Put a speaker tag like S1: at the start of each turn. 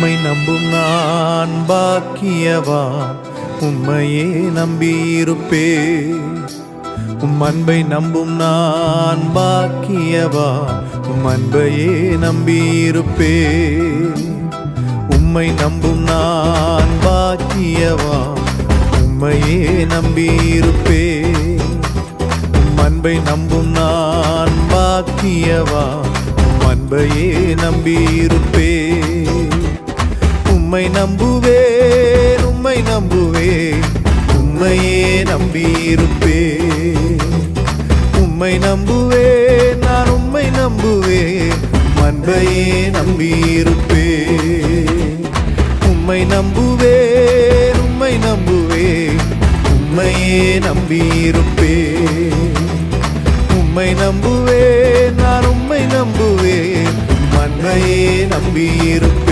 S1: உம்மை நம்பும் நான் பாக்கியவான், உம்மையே நம்பியிருப்பேன். உம் அன்பை நம்பும் நான் பாக்கியவான், உம் அன்பையே நம்பியிருப்பேன். உம்மை நம்பும் நான் பாக்கியவான், உம்மையே நம்பியிருப்பேன். உம் அன்பை நம்பும் நான் பாக்கியவான், உம் அன்பையே நம்பியிருப்பேன். உம்மை நம்புவேன், உம்மை நம்புவேன், உம்மையே நம்பியிருப்பேன். உம்மை நம்புவேன், நான் உம்மை நம்புவேன், அன்பையே நம்பியிருப்பேன். உம்மை நம்புவேன், உம்மை நம்புவேன், உம்மையே நம்பியிருப்பேன். உம்மை நம்புவேன், நான் உம்மை நம்புவேன், அன்பையே நம்பியிருப்பேன்.